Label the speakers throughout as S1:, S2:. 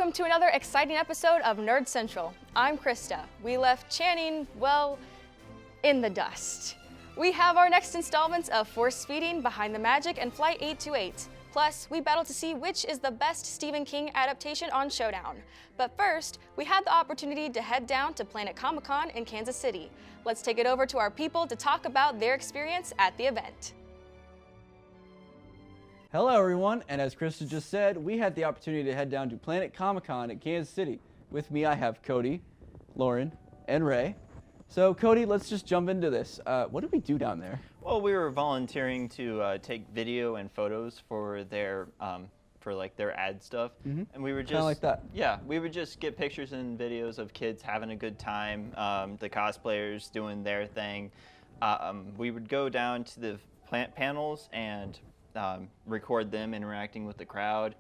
S1: welcome to another exciting episode of Nerd Central. I'm Krista. We left Channing, well, in the dust. We have our next installments of Force Feeding, Behind the Magic, and Flight 828. Plus, we battle to see which is the best Stephen King adaptation on Showdown. But first, we had the opportunity to head down to Planet Comicon in Kansas City. Let's take it over to our people to talk about their experience at the event.
S2: Hello everyone, and as Krista just said, we had the opportunity to head down to Planet Comicon in Kansas City. With me I have Cody, Lauren, and Ray. So Cody, let's just jump into this. What did we do down there?
S3: Well, we were volunteering to take video and photos for their their ad stuff, and we were just
S2: kinda like that.
S3: Yeah, we would just get pictures and videos of kids having a good time, the cosplayers doing their thing. We would go down to the plant panels and record them interacting with the crowd.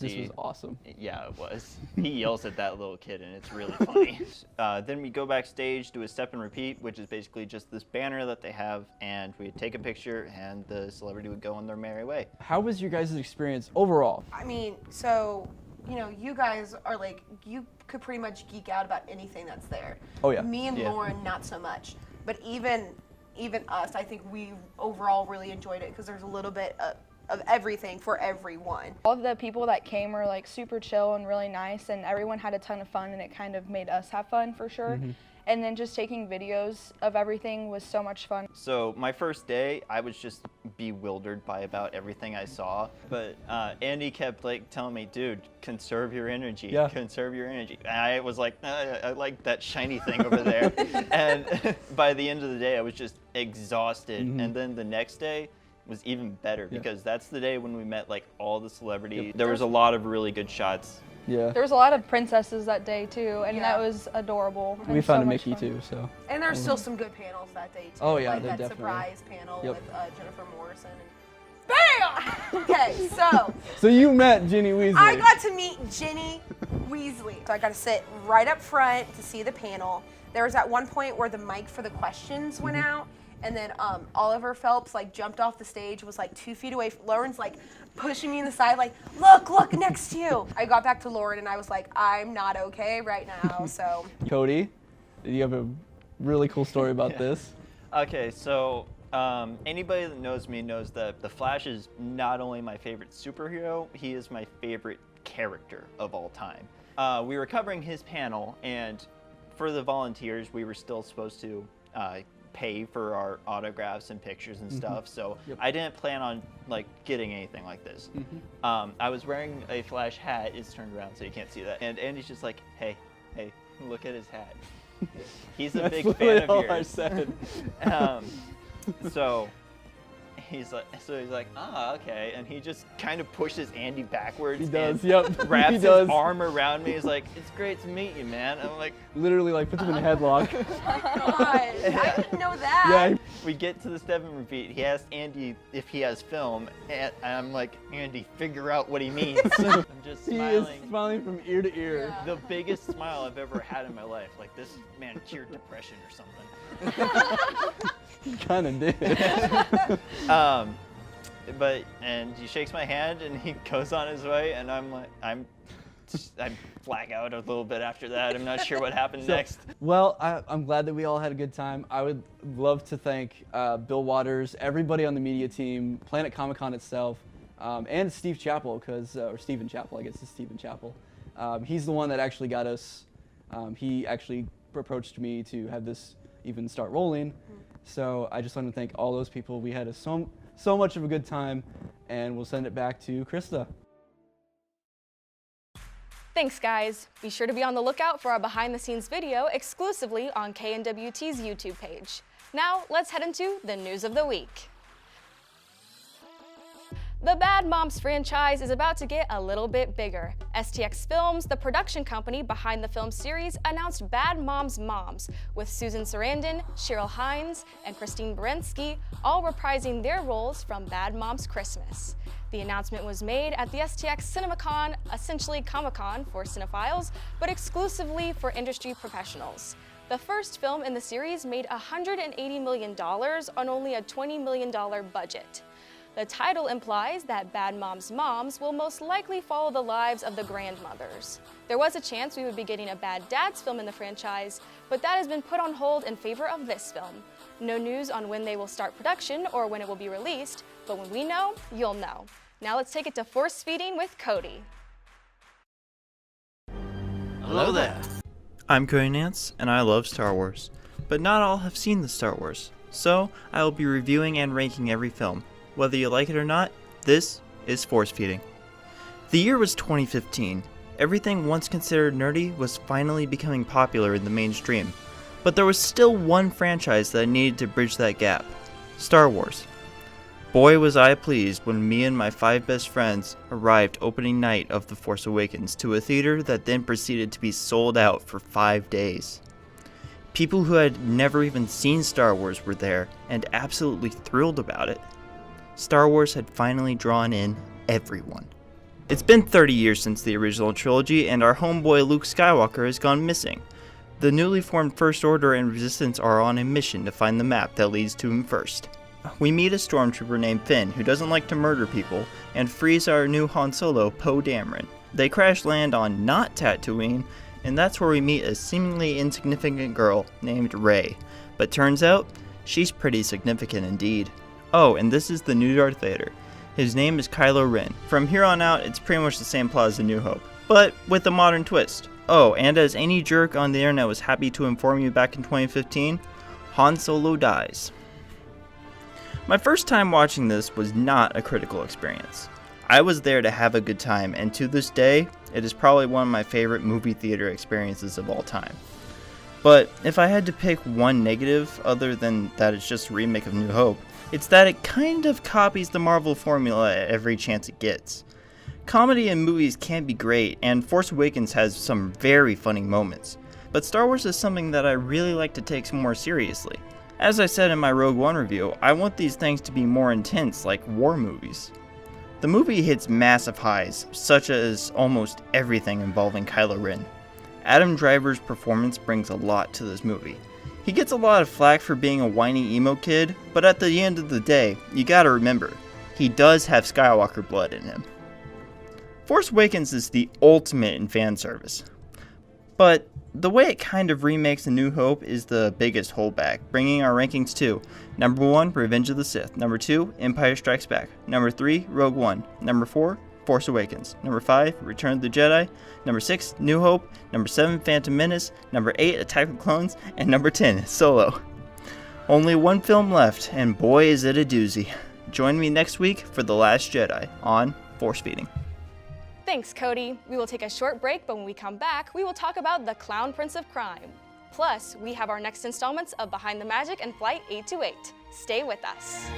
S2: This was awesome.
S3: Yeah, it was. He yells at that little kid, and it's really funny. Then we go backstage, do a step and repeat, which is basically just this banner that they have, and we'd take a picture, and the celebrity would go on their merry way.
S2: How was your guys' experience overall?
S4: I mean, so, you know, you guys are like, you could pretty much geek out about anything that's there.
S2: Oh yeah.
S4: Me and Lauren, not so much. But even us, I think we overall really enjoyed it because there's a little bit of everything for everyone.
S5: All of the people that came were like super chill and really nice, and everyone had a ton of fun, and it kind of made us have fun for sure. And then just taking videos of everything was so much fun.
S3: So my first day, I was just bewildered by about everything I saw. But Andy kept like telling me, dude, conserve your energy, conserve your energy. And I was like, I like that shiny thing over there. And by the end of the day, I was just exhausted. And then the next day was even better because that's the day when we met like all the celebrities. There was a lot of really good shots.
S2: Yeah.
S5: There was a lot of princesses that day too, and that was adorable.
S2: We found a Mickey too, so.
S4: And there's still some good panels that day too.
S2: Oh yeah,
S4: like that
S2: definitely.
S4: surprise panel with Jennifer Morrison. And BAM! Okay, so.
S2: So you met Ginny Weasley.
S4: I got to meet Ginny Weasley. So I got to sit right up front to see the panel. There was at one point where the mic for the questions went out. And then Oliver Phelps like jumped off the stage, was like 2 feet away. Lauren's like pushing me in the side, like, look next to you. I got back to Lauren and I was like, I'm not okay right now, so.
S2: Cody, you have a really cool story about this.
S3: Okay, so anybody that knows me knows that the Flash is not only my favorite superhero, he is my favorite character of all time. We were covering his panel, and for the volunteers, we were still supposed to pay for our autographs and pictures and stuff, so I didn't plan on like getting anything like this. I was wearing a Flash hat. It's turned around so you can't see that, and Andy's just like, hey, look at his hat. He's a big fan of yours. I said. So he's like, ah, okay, and he just kind of pushes Andy backwards.
S2: He does,
S3: and wraps his arm around me. He's like, it's great to meet you, man. I'm like,
S2: literally like puts him in a headlock.
S4: God, I didn't know that.
S2: Yeah.
S3: We get to the step and repeat. He asked Andy if he has film, and I'm like, Andy, figure out what he means. I'm just smiling.
S2: He is smiling from ear to ear.
S3: Yeah. The biggest smile I've ever had in my life. Like, this man cured depression or something.
S2: He kind of did.
S3: And he shakes my hand and he goes on his way, and I'm like, I flag out a little bit after that. I'm not sure what happened next.
S2: Well, I'm glad that we all had a good time. I would love to thank Bill Waters, everybody on the media team, Planet Comicon itself, and Steve Chappell, or Stephen Chappell, I guess it's Stephen Chappell. He's the one that actually got us. He actually approached me to have this even start rolling. So I just want to thank all those people. We had so much of a good time, and we'll send it back to Krista.
S1: Thanks, guys. Be sure to be on the lookout for our behind-the-scenes video exclusively on KNWT's YouTube page. Now, let's head into the news of the week. The Bad Moms franchise is about to get a little bit bigger. STX Films, the production company behind the film series, announced Bad Moms Moms, with Susan Sarandon, Cheryl Hines, and Christine Baranski all reprising their roles from Bad Moms Christmas. The announcement was made at the STX CinemaCon, essentially Comic-Con for cinephiles, but exclusively for industry professionals. The first film in the series made $180 million on only a $20 million budget. The title implies that Bad Moms' moms will most likely follow the lives of the grandmothers. There was a chance we would be getting a Bad Dads film in the franchise, but that has been put on hold in favor of this film. No news on when they will start production or when it will be released, but when we know, you'll know. Now let's take it to Force Feeding with Cody.
S6: Hello there.
S3: I'm Cody Nance, and I love Star Wars. But not all have seen the Star Wars, so I will be reviewing and ranking every film. Whether you like it or not, this is Force Feeding. The year was 2015. Everything once considered nerdy was finally becoming popular in the mainstream. But there was still one franchise that needed to bridge that gap: Star Wars. Boy was I pleased when me and my 5 best friends arrived opening night of The Force Awakens to a theater that then proceeded to be sold out for 5 days. People who had never even seen Star Wars were there and absolutely thrilled about it. Star Wars had finally drawn in everyone. It's been 30 years since the original trilogy, and our homeboy Luke Skywalker has gone missing. The newly formed First Order and Resistance are on a mission to find the map that leads to him first. We meet a stormtrooper named Finn who doesn't like to murder people, and frees our new Han Solo, Poe Dameron. They crash land on not Tatooine, and that's where we meet a seemingly insignificant girl named Rey. But turns out, she's pretty significant indeed. Oh, and this is the new Darth Vader. His name is Kylo Ren. From here on out, it's pretty much the same plot as A New Hope, but with a modern twist. Oh, and as any jerk on the internet was happy to inform you back in 2015, Han Solo dies. My first time watching this was not a critical experience. I was there to have a good time, and to this day, it is probably one of my favorite movie theater experiences of all time. But if I had to pick one negative, other than that it's just a remake of New Hope, it's that it kind of copies the Marvel formula at every chance it gets. Comedy in movies can be great, and Force Awakens has some very funny moments, but Star Wars is something that I really like to take more seriously. As I said in my Rogue One review, I want these things to be more intense, like war movies. The movie hits massive highs, such as almost everything involving Kylo Ren. Adam Driver's performance brings a lot to this movie. He gets a lot of flack for being a whiny emo kid, but at the end of the day, you gotta remember, he does have Skywalker blood in him. Force Awakens is the ultimate in fan service. But the way it kind of remakes A New Hope is the biggest holdback, bringing our rankings to number 1, Revenge of the Sith, number 2, Empire Strikes Back, number 3, Rogue One, number 4, Force Awakens, number 5, Return of the Jedi, number 6, New Hope, number 7, Phantom Menace, number 8, Attack of the Clones, and number 10, Solo. Only one film left, and boy is it a doozy. Join me next week for The Last Jedi on Force Feeding.
S1: Thanks, Cody. We will take a short break, but when we come back, we will talk about the Clown Prince of Crime. Plus, we have our next installments of Behind the Magic and Flight 828. Stay with us.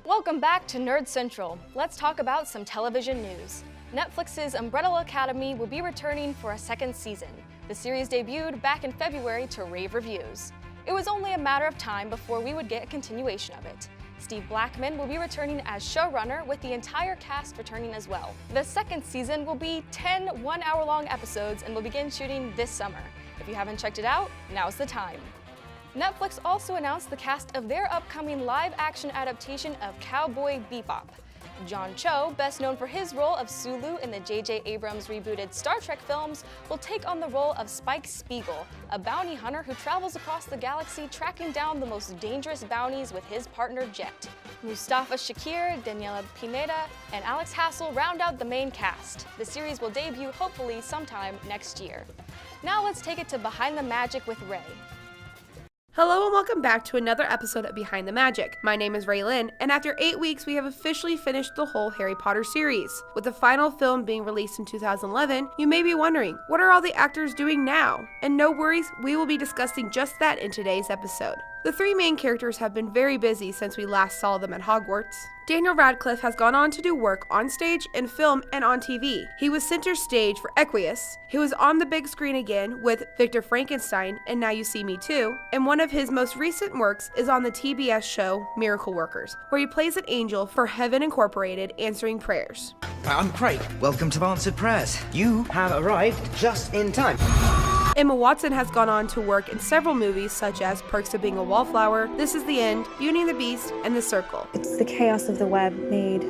S1: Welcome back to Nerd Central. Let's talk about some television news. Netflix's Umbrella Academy will be returning for a second season. The series debuted back in February to rave reviews. It was only a matter of time before we would get a continuation of it. Steve Blackman will be returning as showrunner, with the entire cast returning as well. The second season will be 10 one-hour-long episodes and will begin shooting this summer. If you haven't checked it out, now's the time. Netflix also announced the cast of their upcoming live-action adaptation of Cowboy Bebop. John Cho, best known for his role of Sulu in the J.J. Abrams rebooted Star Trek films, will take on the role of Spike Spiegel, a bounty hunter who travels across the galaxy tracking down the most dangerous bounties with his partner Jet. Mustafa Shakir, Daniela Pineda, and Alex Hassel round out the main cast. The series will debut hopefully sometime next year. Now let's take it to Behind the Magic with Ray.
S4: Hello and welcome back to another episode of Behind the Magic. My name is Raylyn, and after 8 weeks, we have officially finished the whole Harry Potter series. With the final film being released in 2011, you may be wondering, what are all the actors doing now? And no worries, we will be discussing just that in today's episode. The three main characters have been very busy since we last saw them at Hogwarts. Daniel Radcliffe has gone on to do work on stage, in film, and on TV. He was center stage for Equius. He was on the big screen again with Victor Frankenstein and Now You See Me Too, and one of his most recent works is on the TBS show Miracle Workers, where he plays an angel for Heaven Incorporated answering prayers.
S6: I'm Craig. Welcome to Answered Prayers. You have arrived just in time.
S4: Emma Watson has gone on to work in several movies such as Perks of Being a Wallflower, This Is the End, Beauty and the Beast, and The Circle.
S7: It's the chaos of the web made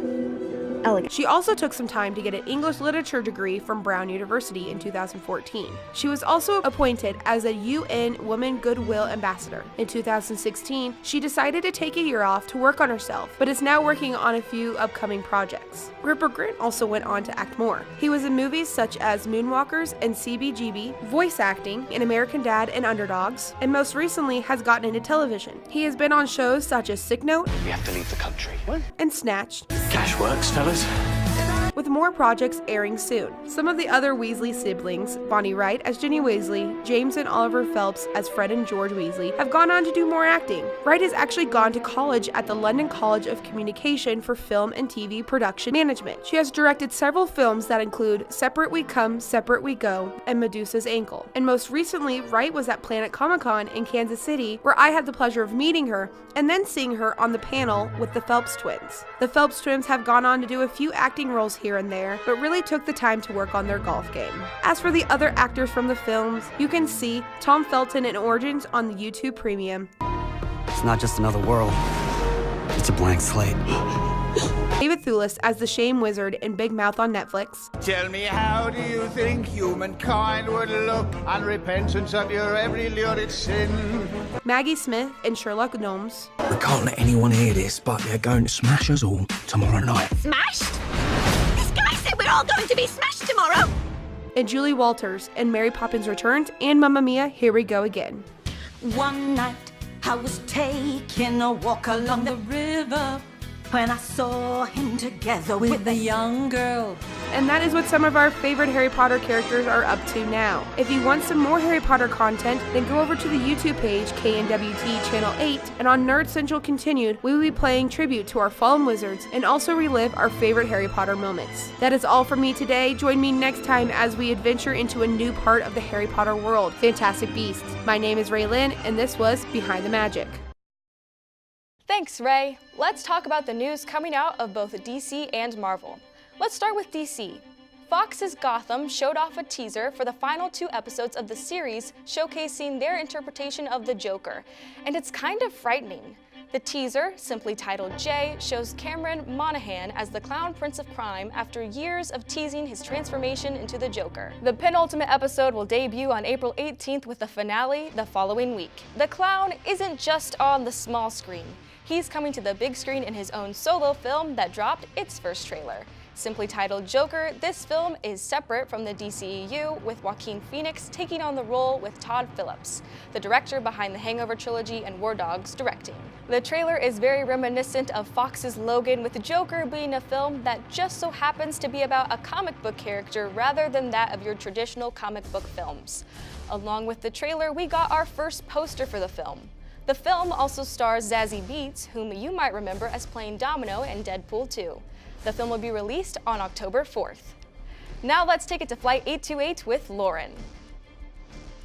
S7: elegant.
S4: She also took some time to get an English literature degree from Brown University in 2014. She was also appointed as a UN Women Goodwill Ambassador. In 2016, she decided to take a year off to work on herself, but is now working on a few upcoming projects. Rupert Grint also went on to act more. He was in movies such as Moonwalkers and CBGB, voice acting in American Dad and Underdogs, and most recently has gotten into television. He has been on shows such as Sick Note,
S8: We have to leave the country. What?
S4: and Snatched,
S8: Cash works, fellas.
S4: with more projects airing soon. Some of the other Weasley siblings, Bonnie Wright as Ginny Weasley, James and Oliver Phelps as Fred and George Weasley, have gone on to do more acting. Wright has actually gone to college at the London College of Communication for Film and TV Production Management. She has directed several films that include Separate We Come, Separate We Go, and Medusa's Ankle. And most recently, Wright was at Planet Comicon in Kansas City, where I had the pleasure of meeting her and then seeing her on the panel with the Phelps twins. The Phelps twins have gone on to do a few acting roles here and there, but really took the time to work on their golf game. As for the other actors from the films, you can see Tom Felton in Origins on the YouTube Premium,
S9: It's not just another world. It's a blank slate.
S4: David Thewlis as the Shame Wizard in Big Mouth on Netflix,
S10: Tell me, how do you think humankind would look on repentance of your every lurid sin?
S4: Maggie Smith in Sherlock Gnomes,
S9: We can't let anyone hear this, but they're going to smash us all tomorrow night.
S11: Smashed? This guy said we're all going to be smashed tomorrow.
S4: and Julie Walters in Mary Poppins Returns and Mamma Mia, Here We Go Again.
S11: One night I was taking a walk along the river when I saw him together with a young girl.
S4: And that is what some of our favorite Harry Potter characters are up to now. If you want some more Harry Potter content, then go over to the YouTube page, KNWT Channel 8, and on Nerd Central Continued, we will be playing tribute to our fallen wizards and also relive our favorite Harry Potter moments. That is all from me today. Join me next time as we adventure into a new part of the Harry Potter world, Fantastic Beasts. My name is Ray Lynn, and this was Behind the Magic.
S1: Thanks, Ray. Let's talk about the news coming out of both DC and Marvel. Let's start with DC. Fox's Gotham showed off a teaser for the final 2 episodes of the series, showcasing their interpretation of the Joker, and it's kind of frightening. The teaser, simply titled Jay, shows Cameron Monaghan as the Clown Prince of Crime after years of teasing his transformation into the Joker. The penultimate episode will debut on April 18th with the finale the following week. The Clown isn't just on the small screen. He's coming to the big screen in his own solo film that dropped its first trailer. Simply titled Joker, this film is separate from the DCEU, with Joaquin Phoenix taking on the role with Todd Phillips, the director behind the Hangover trilogy and War Dogs, directing. The trailer is very reminiscent of Fox's Logan, with the Joker being a film that just so happens to be about a comic book character rather than that of your traditional comic book films. Along with the trailer, we got our first poster for the film. The film also stars Zazie Beetz, whom you might remember as playing Domino in Deadpool 2. The film will be released on October 4th. Now let's take it to Flight 828 with Lauren.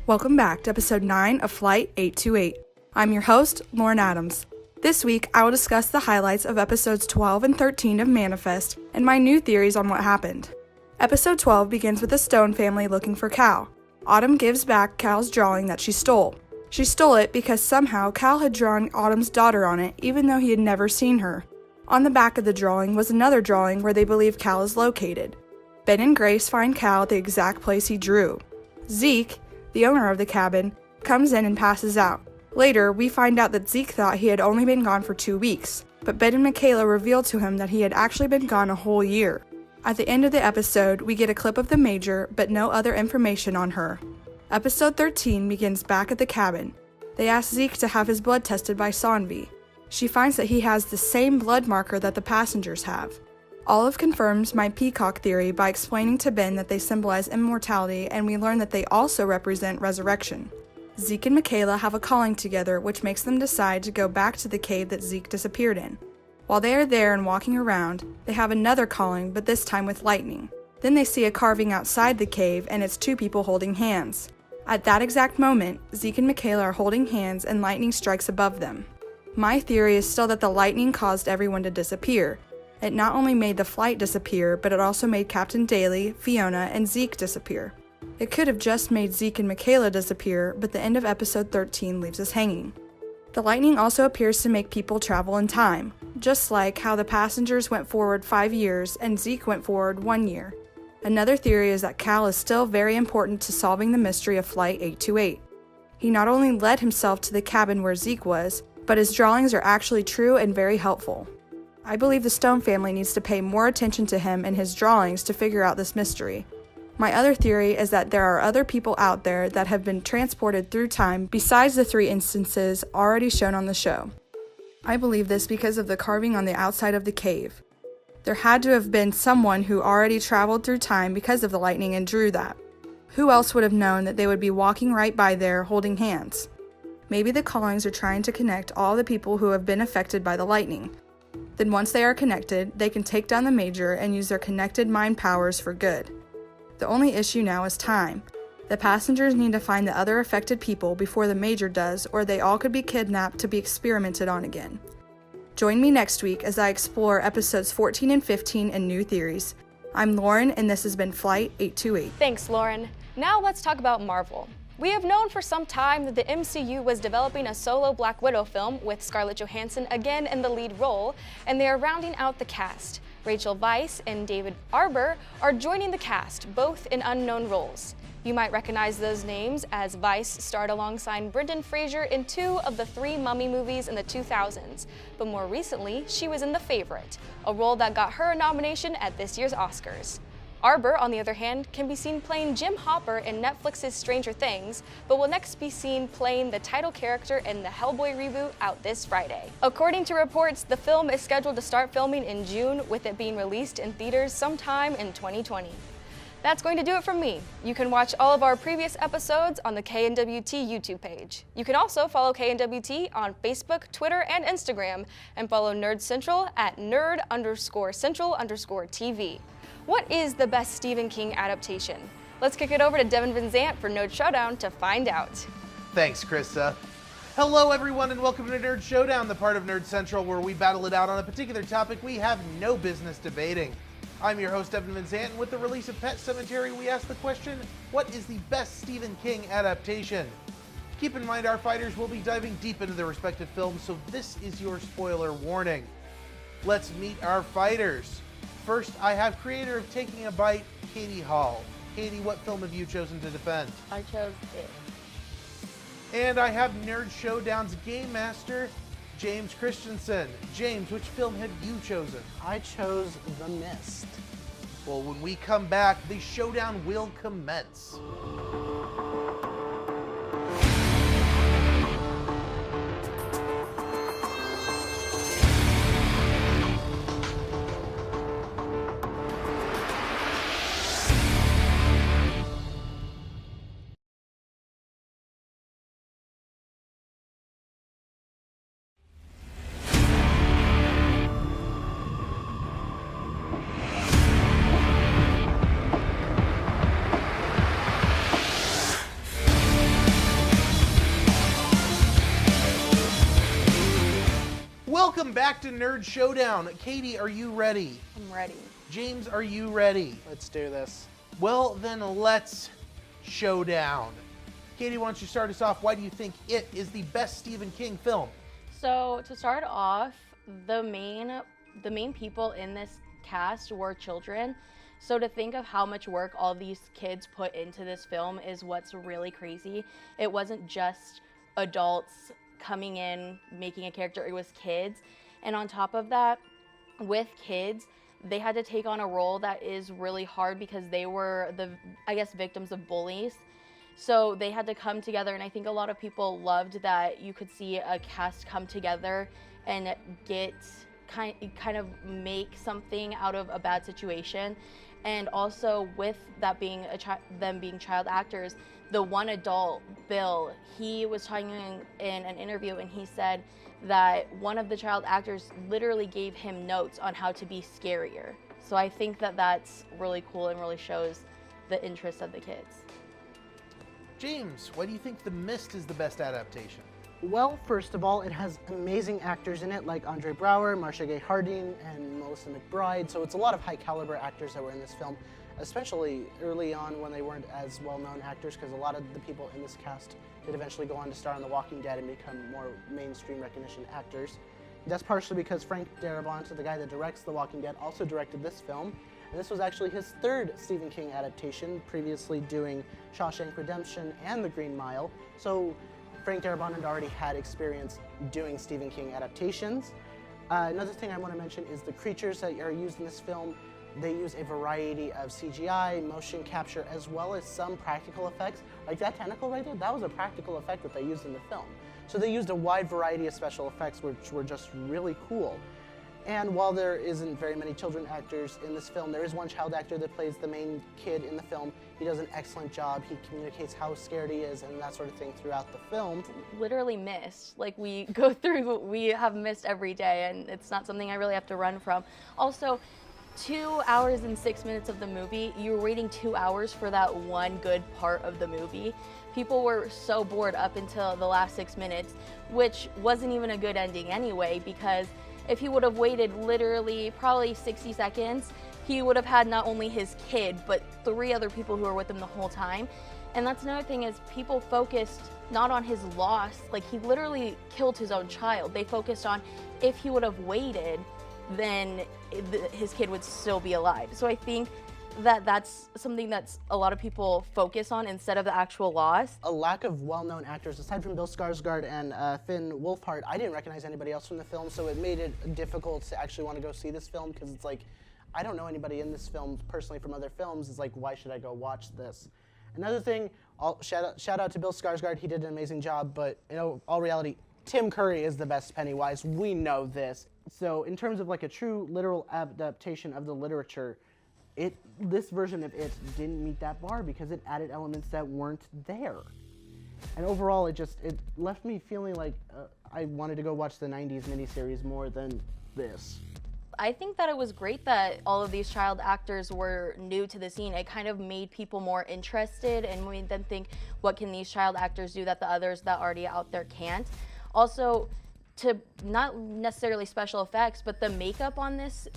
S12: Welcome back to episode 9 of Flight 828. I'm your host, Lauren Adams. This week, I will discuss the highlights of episodes 12 and 13 of Manifest and my new theories on what happened. Episode 12 begins with the Stone family looking for Cal. Autumn gives back Cal's drawing that she stole. She stole it because somehow Cal had drawn Autumn's daughter on it, even though he had never seen her. On the back of the drawing was another drawing where they believe Cal is located. Ben and Grace find Cal at the exact place he drew. Zeke, the owner of the cabin, comes in and passes out. Later, we find out that Zeke thought he had only been gone for 2 weeks, but Ben and Michaela reveal to him that he had actually been gone a whole year. At the end of the episode, we get a clip of the Major, but no other information on her. Episode 13 begins back at the cabin. They ask Zeke to have his blood tested by Sonvi. She finds that he has the same blood marker that the passengers have. Olive confirms my peacock theory by explaining to Ben that they symbolize immortality, and we learn that they also represent resurrection. Zeke and Michaela have a calling together, which makes them decide to go back to the cave that Zeke disappeared in. While they are there and walking around, they have another calling, but this time with lightning. Then they see a carving outside the cave, and it's 2 people holding hands. At that exact moment, Zeke and Michaela are holding hands and lightning strikes above them. My theory is still that the lightning caused everyone to disappear. It not only made the flight disappear, but it also made Captain Daly, Fiona, and Zeke disappear. It could have just made Zeke and Michaela disappear, but the end of episode 13 leaves us hanging. The lightning also appears to make people travel in time, just like how the passengers went forward 5 years and Zeke went forward 1 year. Another theory is that Cal is still very important to solving the mystery of Flight 828. He not only led himself to the cabin where Zeke was, but his drawings are actually true and very helpful. I believe the Stone family needs to pay more attention to him and his drawings to figure out this mystery. My other theory is that there are other people out there that have been transported through time besides the 3 instances already shown on the show. I believe this because of the carving on the outside of the cave. There had to have been someone who already traveled through time because of the lightning and drew that. Who else would have known that they would be walking right by there holding hands? Maybe the callings are trying to connect all the people who have been affected by the lightning. Then once they are connected, they can take down the Major and use their connected mind powers for good. The only issue now is time. The passengers need to find the other affected people before the Major does, or they all could be kidnapped to be experimented on again. Join me next week as I explore episodes 14 and 15 and new theories. I'm Lauren, and this has been Flight 828.
S1: Thanks, Lauren. Now let's talk about Marvel. We have known for some time that the MCU was developing a solo Black Widow film with Scarlett Johansson again in the lead role, and they are rounding out the cast. Rachel Weisz and David Arbor are joining the cast, both in unknown roles. You might recognize those names as Weisz starred alongside Brendan Fraser in 2 of the 3 Mummy movies in the 2000s, but more recently, she was in The Favorite, a role that got her a nomination at this year's Oscars. Arbor, on the other hand, can be seen playing Jim Hopper in Netflix's Stranger Things, but will next be seen playing the title character in the Hellboy reboot out this Friday. According to reports, the film is scheduled to start filming in June, with it being released in theaters sometime in 2020. That's going to do it from me. You can watch all of our previous episodes on the KNWT YouTube page. You can also follow KNWT on Facebook, Twitter, and Instagram, and follow Nerd Central at nerd_central_TV. What is the best Stephen King adaptation? Let's kick it over to Devin Van Zant for Nerd Showdown to find out.
S13: Thanks, Krista. Hello, everyone, and welcome to Nerd Showdown, the part of Nerd Central where we battle it out on a particular topic we have no business debating. I'm your host, Devin Van Zant, and with the release of Pet Sematary, we ask the question, what is the best Stephen King adaptation? Keep in mind, our fighters will be diving deep into their respective films, so this is your spoiler warning. Let's meet our fighters. First, I have creator of Taking a Bite, Katie Hall. Katie, what film have you chosen to defend?
S14: I chose it.
S13: And I have Nerd Showdown's Game Master, James Christensen. James, which film have you chosen?
S14: I chose The Mist.
S13: Well, when we come back, the showdown will commence. Welcome back to Nerd Showdown. Katie, are you ready?
S14: I'm ready.
S13: James, are you ready?
S14: Let's do this.
S13: Well, then let's showdown. Katie, why don't you start us off? Why do you think it is the best Stephen King film?
S14: So to start off, the main people in this cast were children. So to think of how much work all these kids put into this film is what's really crazy. It wasn't just adults coming in, making a character, it was kids. And on top of that, with kids, they had to take on a role that is really hard because they were victims of bullies. So they had to come together, and I think a lot of people loved that you could see a cast come together and get kind of make something out of a bad situation. And also with that being them being child actors, the one adult, Bill, he was talking in an interview, and he said that one of the child actors literally gave him notes on how to be scarier. So I think that that's really cool and really shows the interest of the kids.
S13: James, why do you think The Mist is the best adaptation?
S15: Well, first of all, it has amazing actors in it like Andre Braugher, Marcia Gay Harden, and Melissa McBride. So it's a lot of high caliber actors that were in this film, especially early on when they weren't as well-known actors, because a lot of the people in this cast did eventually go on to star in The Walking Dead and become more mainstream recognition actors. That's partially because Frank Darabont, the guy that directs The Walking Dead, also directed this film. And this was actually his third Stephen King adaptation, previously doing Shawshank Redemption and The Green Mile. So Frank Darabont had already had experience doing Stephen King adaptations. Another thing I want to mention is the creatures that are used in this film. They use a variety of CGI, motion capture, as well as some practical effects. Like that tentacle right there, that was a practical effect that they used in the film. So they used a wide variety of special effects, which were just really cool. And while there isn't very many children actors in this film, there is one child actor that plays the main kid in the film. He does an excellent job. He communicates how scared he is and that sort of thing throughout the film.
S14: Literally missed. Like we go through, we have missed every day, and it's not something I really have to run from. Also, 2 hours and 6 minutes of the movie, you were waiting 2 hours for that one good part of the movie. People were so bored up until the last 6 minutes, which wasn't even a good ending anyway, because if he would have waited literally probably 60 seconds, he would have had not only his kid, but 3 other people who were with him the whole time. And that's another thing, is people focused not on his loss, like he literally killed his own child. They focused on if he would have waited, then his kid would still be alive. So I think that that's something that's a lot of people focus on instead of the actual loss.
S15: A lack of well-known actors, aside from Bill Skarsgård and Finn Wolfhard, I didn't recognize anybody else from the film, so it made it difficult to actually want to go see this film, because it's like, I don't know anybody in this film personally from other films. It's like, why should I go watch this? Another thing, shout out to Bill Skarsgård, he did an amazing job, but in all reality, Tim Curry is the best Pennywise, we know this. So in terms of like a true literal adaptation of the literature, this version of it didn't meet that bar because it added elements that weren't there. And overall, it left me feeling like I wanted to go watch the 90s miniseries more than this.
S14: I think that it was great that all of these child actors were new to the scene. It kind of made people more interested and made them think, what can these child actors do that the others that are already out there can't? Also, to not necessarily special effects, but the makeup on this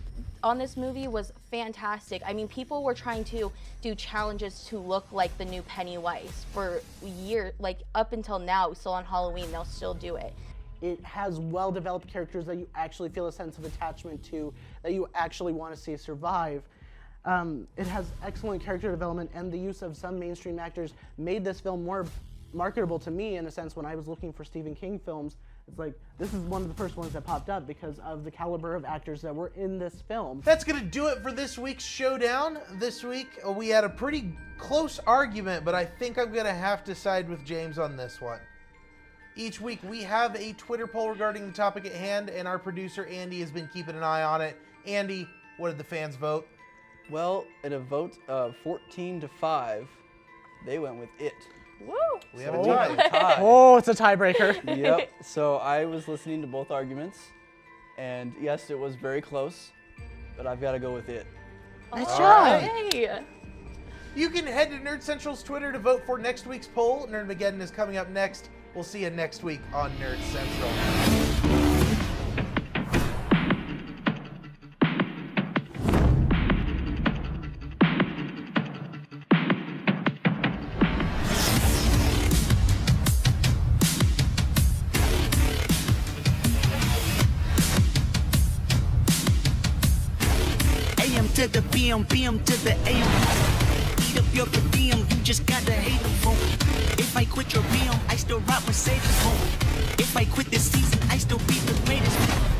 S14: movie was fantastic. I mean, people were trying to do challenges to look like the new Pennywise for years, like up until now, still on Halloween, they'll still do it.
S15: It has well-developed characters that you actually feel a sense of attachment to, that you actually want to see survive. It has excellent character development, and the use of some mainstream actors made this film more marketable to me, in a sense. When I was looking for Stephen King films, it's like, this is one of the first ones that popped up because of the caliber of actors that were in this film.
S13: That's gonna do it for this week's Showdown. This week, we had a pretty close argument, but I think I'm gonna have to side with James on this one. Each week, we have a Twitter poll regarding the topic at hand, and our producer, Andy, has been keeping an eye on it. Andy, what did the fans vote?
S2: Well, in a vote of 14-5, they went with It.
S14: Woo!
S13: We have a tie.
S15: Oh, it's a tiebreaker.
S2: Yep. So I was listening to both arguments, and yes, it was very close, but I've got to go with It.
S15: Nice job.
S14: Hey.
S13: You can head to Nerd Central's Twitter to vote for next week's poll. Nerdmageddon is coming up next. We'll see you next week on Nerd Central.
S16: To the BM to the AM. Eat up your per diem, you just gotta hate them for. If I quit your BM, I still rock Mercedes home. If I quit this season, I still be the greatest.